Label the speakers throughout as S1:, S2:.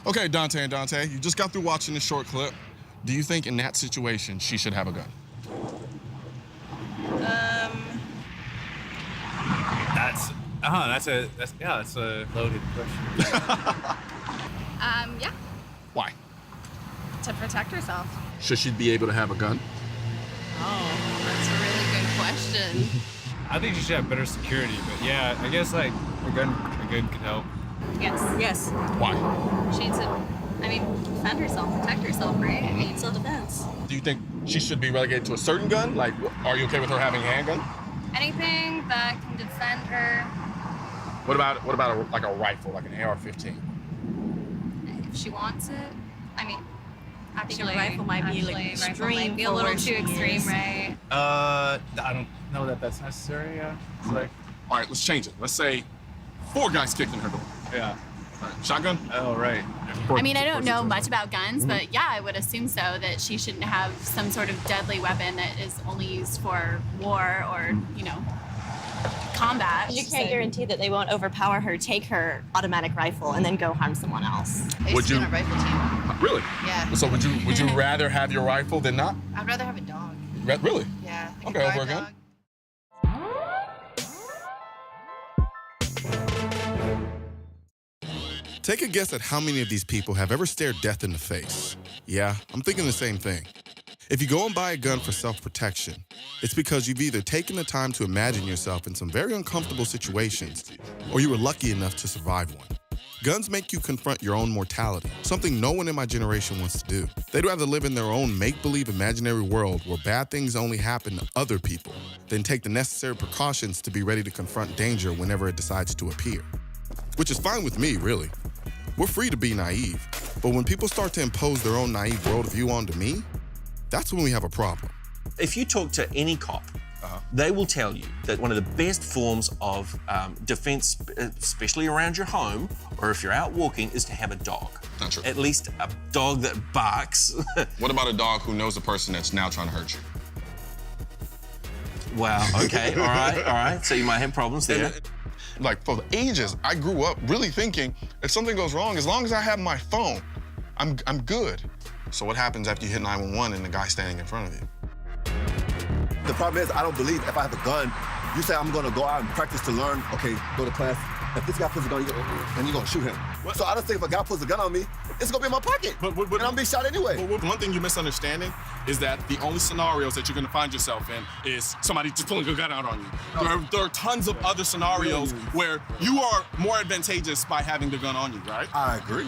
S1: Okay, Dante and Dante, you just got through watching this short clip. Do you think in that situation she should have a gun?
S2: That's a loaded question.
S3: Yeah,
S1: Why?
S3: to protect herself.
S1: Should she be able to have a gun?
S3: Oh, that's a really good question.
S2: I think she should have better security, but yeah, I guess like a gun could help.
S3: Yes.
S4: Yes.
S1: Why?
S3: She needs to, defend herself, protect herself, right? Self-defense.
S1: Do you think she should be relegated to a certain gun? Like, are you okay with her having a handgun?
S3: Anything that can defend her.
S1: What about a rifle, like an AR-15?
S3: If she wants it.
S4: I think a rifle might be like extreme.
S3: Be a little too extreme, right?
S2: I don't know that that's necessary. Yeah. It's like,
S1: All right, let's change it. Let's say 4 guys kicked in her door.
S2: yeah.
S1: All right, shotgun?
S2: Oh, right.
S5: I don't know much about guns, but yeah, I would assume so, that she shouldn't have some sort of deadly weapon that is only used for war or, combat.
S4: You can't guarantee that they won't overpower her, take her automatic rifle, and then go harm someone else.
S3: I used to be on a rifle team.
S1: Really?
S3: Yeah.
S1: So would you rather have your rifle than not?
S3: I'd rather have a dog.
S1: Really?
S3: Yeah.
S1: Okay, over a gun? Take a guess at how many of these people have ever stared death in the face. Yeah, I'm thinking the same thing. If you go and buy a gun for self-protection, it's because you've either taken the time to imagine yourself in some very uncomfortable situations, or you were lucky enough to survive one. Guns make you confront your own mortality, something no one in my generation wants to do. They'd rather live in their own make-believe imaginary world where bad things only happen to other people than take the necessary precautions to be ready to confront danger whenever it decides to appear. Which is fine with me, really. We're free to be naive, but when people start to impose their own naive worldview onto me, that's when we have a problem.
S6: If you talk to any cop, they will tell you that one of the best forms of defense, especially around your home, or if you're out walking, is to have a dog.
S1: Not true.
S6: At least a dog that barks.
S1: What about a dog who knows the person that's now trying to hurt you?
S6: Wow, okay, all right. So you might have problems there.
S1: Like, for ages, I grew up really thinking if something goes wrong, as long as I have my phone, I'm good. So what happens after you hit 911 and the guy's standing in front of you?
S7: The problem is, I don't believe if I have a gun, you say I'm gonna go out and practice to learn, okay, go to class. If this guy puts a gun, then you're gonna shoot him. So I just think if a guy puts a gun on me, it's gonna be in my pocket. And I'm gonna be shot anyway.
S1: But one thing you're misunderstanding is that the only scenarios that you're gonna find yourself in is somebody just pulling a gun out on you. There are tons of other scenarios where you are more advantageous by having the gun on you, right?
S7: I agree.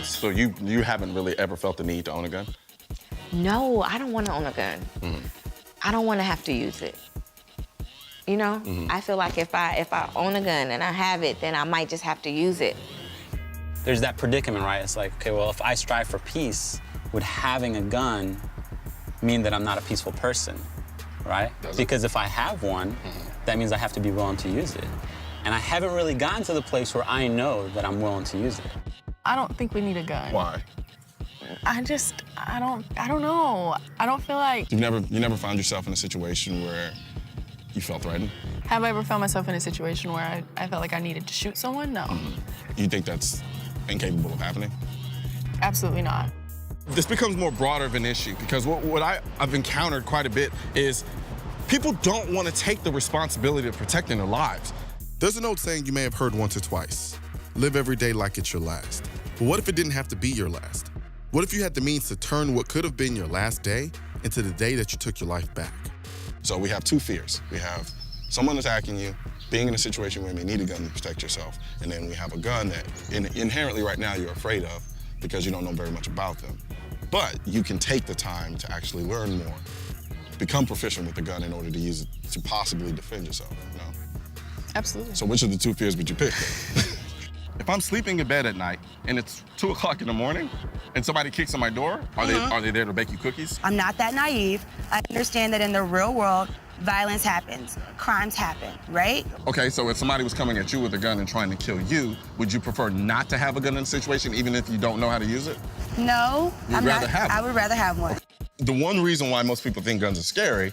S1: So you haven't really ever felt the need to own a gun?
S8: No, I don't want to own a gun. I don't want to have to use it. You know? I feel like if I own a gun and I have it, then I might just have to use it.
S9: There's that predicament, right? It's like, okay, well, if I strive for peace, would having a gun mean that I'm not a peaceful person, right? Because if I have one, that means I have to be willing to use it. And I haven't really gotten to the place where I know that I'm willing to use it.
S10: I don't think we need a gun.
S1: Why?
S10: I don't know. I don't feel like...
S1: You never found yourself in a situation where you felt threatened?
S10: Have I ever found myself in a situation where I felt like I needed to shoot someone? No.
S1: You think that's incapable of happening?
S10: Absolutely not.
S1: This becomes more broader of an issue because what I've encountered quite a bit is people don't want to take the responsibility of protecting their lives. There's an old saying you may have heard once or twice. Live every day like it's your last. But what if it didn't have to be your last? What if you had the means to turn what could have been your last day into the day that you took your life back? So we have 2 fears. We have someone attacking you, being in a situation where you may need a gun to protect yourself, and then we have a gun that inherently right now you're afraid of because you don't know very much about them. But you can take the time to actually learn more, become proficient with the gun in order to use it to possibly defend yourself, you know?
S10: Absolutely.
S1: So which of the 2 fears would you pick? If I'm sleeping in bed at night and it's 2 o'clock in the morning and somebody kicks on my door, are they there to bake you cookies?
S11: I'm not that naive. I understand that in the real world, violence happens, crimes happen, right?
S1: Okay, so if somebody was coming at you with a gun and trying to kill you, would you prefer not to have a gun in the situation even if you don't know how to use it?
S11: No,
S1: I
S11: would rather have one.
S1: The one reason why most people think guns are scary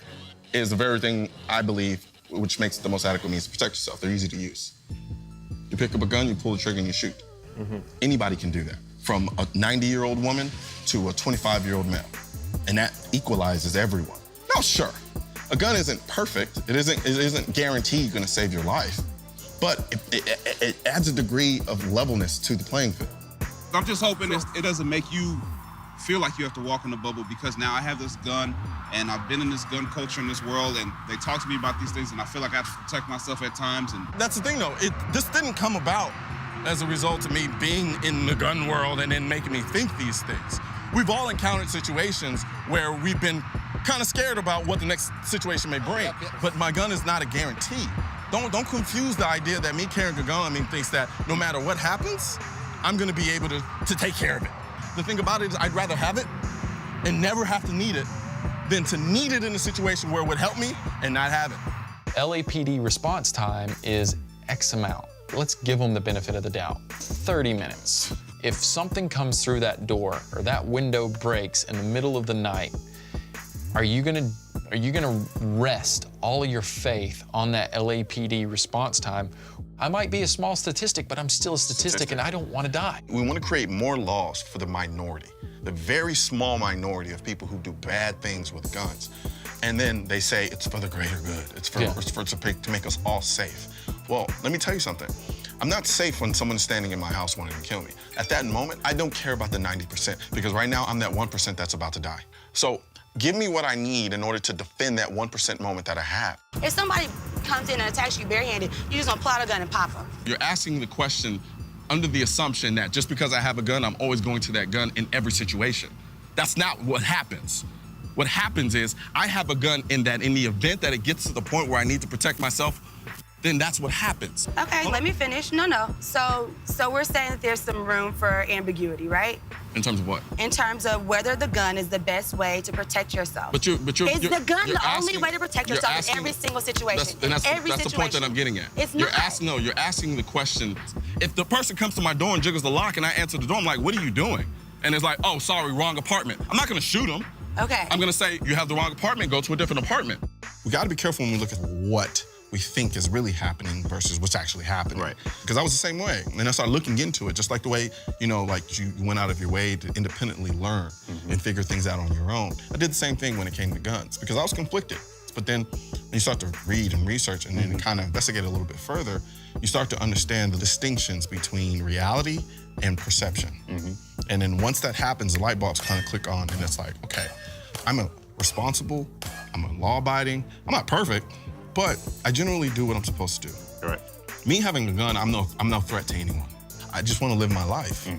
S1: is the very thing I believe which makes it the most adequate means to protect yourself. They're easy to use. pick up a gun, you pull the trigger, and you shoot. Anybody can do that, from a 90-year-old woman to a 25-year-old male. And that equalizes everyone. Now, sure, a gun isn't perfect. It isn't guaranteed going to save your life, but it adds a degree of levelness to the playing field.
S12: I'm just hoping it doesn't make you feel like you have to walk in the bubble, because now I have this gun and I've been in this gun culture in this world, and they talk to me about these things and I feel like I have to protect myself at times. And
S1: that's the thing though, this didn't come about as a result of me being in the gun world and then making me think these things. We've all encountered situations where we've been kind of scared about what the next situation may bring, but my gun is not a guarantee. Don't confuse the idea that me carrying a gun thinks that no matter what happens, I'm gonna be able to take care of it. The thing about it is I'd rather have it and never have to need it than to need it in a situation where it would help me and not have it.
S13: LAPD response time is X amount. Let's give them the benefit of the doubt. 30 minutes. If something comes through that door or that window breaks in the middle of the night, are you gonna rest all of your faith on that LAPD response time? I might be a small statistic, but I'm still a statistic, and I don't want to die.
S1: We want to create more laws for the minority, the very small minority of people who do bad things with guns. And then they say it's for the greater good. It's to make us all safe. Well, let me tell you something. I'm not safe when someone's standing in my house wanting to kill me. At that moment, I don't care about the 90%, because right now I'm that 1% that's about to die. So give me what I need in order to defend that 1% moment that I have.
S11: If somebody comes in and attacks you barehanded, you just gonna pull out a gun and pop them.
S1: You're asking the question under the assumption that just because I have a gun, I'm always going to that gun in every situation. That's not what happens. What happens is I have a gun in the event that it gets to the point where I need to protect myself, then that's what happens.
S11: Okay, let me finish. No. So we're saying that there's some room for ambiguity, right?
S1: In terms of what?
S11: In terms of whether the gun is the best way to protect yourself.
S1: Is
S11: the gun the only way to protect yourself in every single situation?
S1: That's the point that I'm getting at.
S11: It's not.
S1: You're asking the question. If the person comes to my door and jiggles the lock and I answer the door, I'm like, what are you doing? And it's like, oh, sorry, wrong apartment. I'm not gonna shoot them.
S11: Okay.
S1: I'm gonna say, you have the wrong apartment, go to a different apartment. We gotta be careful when we look at what we think is really happening versus what's actually happening. Right. Because I was the same way. And I started looking into it, just like the way, like you went out of your way to independently learn and figure things out on your own. I did the same thing when it came to guns, because I was conflicted. But then when you start to read and research and then kind of investigate a little bit further, you start to understand the distinctions between reality and perception. And then once that happens, the light bulbs kind of click on, and it's like, okay, I'm responsible, I'm a law-abiding, I'm not perfect, but I generally do what I'm supposed to do. Right. Me having a gun, I'm no threat to anyone. I just want to live my life.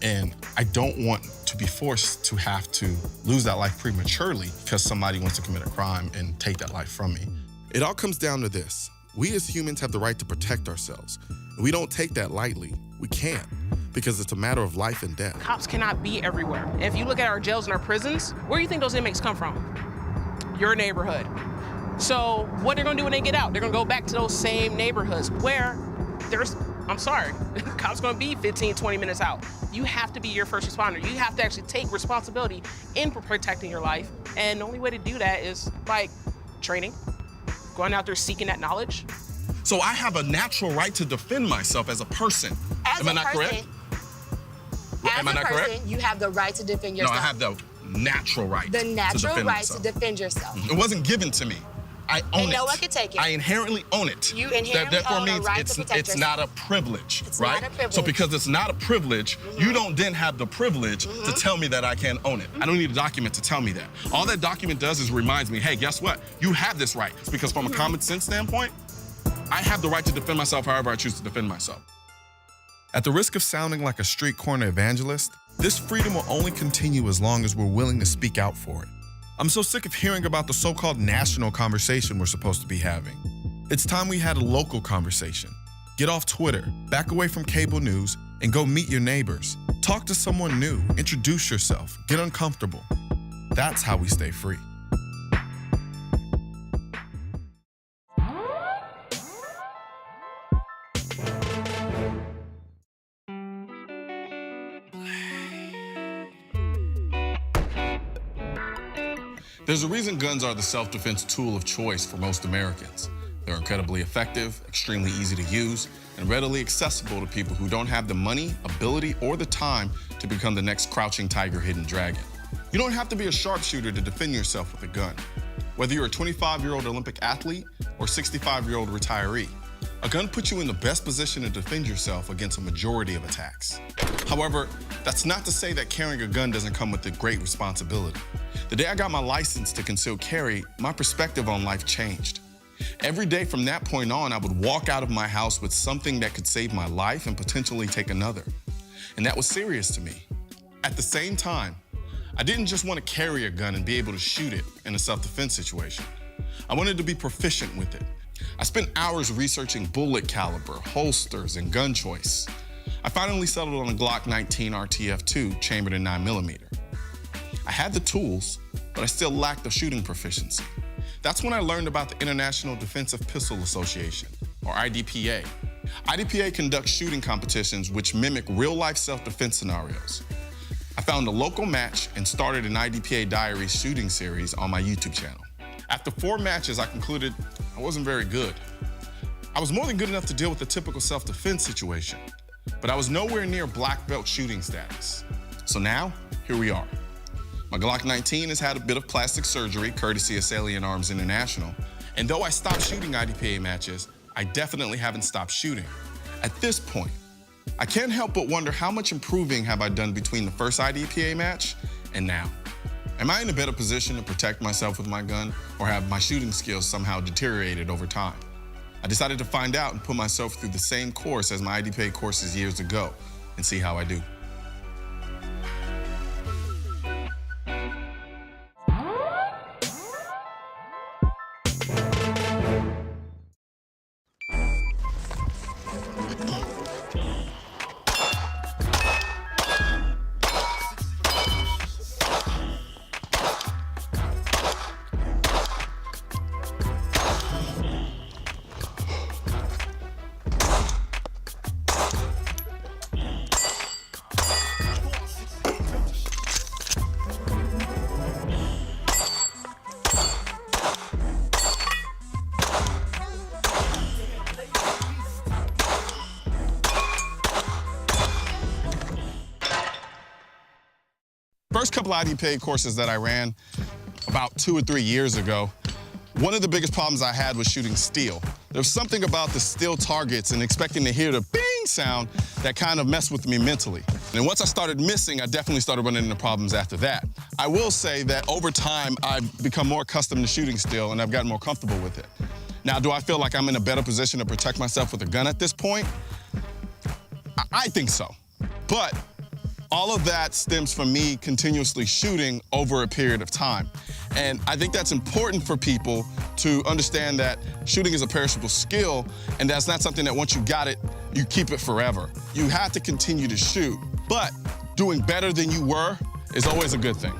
S1: And I don't want to be forced to have to lose that life prematurely because somebody wants to commit a crime and take that life from me. It all comes down to this. We as humans have the right to protect ourselves. And we don't take that lightly. We can't, because it's a matter of life and death.
S14: Cops cannot be everywhere. If you look at our jails and our prisons, where do you think those inmates come from? Your neighborhood. So what they're gonna do when they get out, they're gonna go back to those same neighborhoods where I'm sorry, cops gonna be 15, 20 minutes out. You have to be your first responder. You have to actually take responsibility in protecting your life. And the only way to do that is by training, going out there seeking that knowledge.
S1: So I have a natural right to defend myself as a person. Am I not correct? Am I not correct?
S11: You have the right to defend yourself.
S1: No, I have the natural right
S11: The natural
S1: to
S11: right to defend yourself.
S1: It wasn't given to me. I own it.
S11: And no one can take it.
S1: I inherently own it.
S11: You inherently own a right to protect
S1: it's
S11: yourself.
S1: not a privilege,
S11: It's
S1: right?
S11: not a privilege.
S1: So because it's not a privilege, you don't then have the privilege to tell me that I can't own it. I don't need a document to tell me that. All that document does is reminds me, hey, guess what? You have this right. It's because from a common sense standpoint, I have the right to defend myself however I choose to defend myself. At the risk of sounding like a street corner evangelist, this freedom will only continue as long as we're willing to speak out for it. I'm so sick of hearing about the so-called national conversation we're supposed to be having. It's time we had a local conversation. Get off Twitter, back away from cable news, and go meet your neighbors. Talk to someone new, introduce yourself, get uncomfortable. That's how we stay free. There's a reason guns are the self-defense tool of choice for most Americans. They're incredibly effective, extremely easy to use, and readily accessible to people who don't have the money, ability, or the time to become the next crouching tiger, hidden dragon. You don't have to be a sharpshooter to defend yourself with a gun. Whether you're a 25-year-old Olympic athlete or 65-year-old retiree, a gun puts you in the best position to defend yourself against a majority of attacks. However, that's not to say that carrying a gun doesn't come with a great responsibility. The day I got my license to concealed carry, my perspective on life changed. Every day from that point on, I would walk out of my house with something that could save my life and potentially take another. And that was serious to me. At the same time, I didn't just want to carry a gun and be able to shoot it in a self-defense situation. I wanted to be proficient with it. I spent hours researching bullet caliber, holsters, and gun choice. I finally settled on a Glock 19 RTF2 chambered in 9mm. I had the tools, but I still lacked the shooting proficiency. That's when I learned about the International Defensive Pistol Association, or IDPA. IDPA conducts shooting competitions which mimic real-life self-defense scenarios. I found a local match and started an IDPA Diaries shooting series on my YouTube channel. After 4 matches, I concluded I wasn't very good. I was more than good enough to deal with the typical self-defense situation, but I was nowhere near black belt shooting status. So now, here we are. My Glock 19 has had a bit of plastic surgery, courtesy of Salient Arms International, and though I stopped shooting IDPA matches, I definitely haven't stopped shooting. At this point, I can't help but wonder how much improving have I done between the first IDPA match and now. Am I in a better position to protect myself with my gun, or have my shooting skills somehow deteriorated over time? I decided to find out and put myself through the same course as my IDPA courses years ago and see how I do. First couple of IDPA courses that I ran about 2 or 3 years ago, one of the biggest problems I had was shooting steel. There was something about the steel targets and expecting to hear the bing sound that kind of messed with me mentally. And once I started missing, I definitely started running into problems after that. I will say that over time, I've become more accustomed to shooting steel and I've gotten more comfortable with it. Now, do I feel like I'm in a better position to protect myself with a gun at this point? I think so. But all of that stems from me continuously shooting over a period of time. And I think that's important for people to understand that shooting is a perishable skill, and that's not something that once you got it, you keep it forever. You have to continue to shoot, but doing better than you were is always a good thing.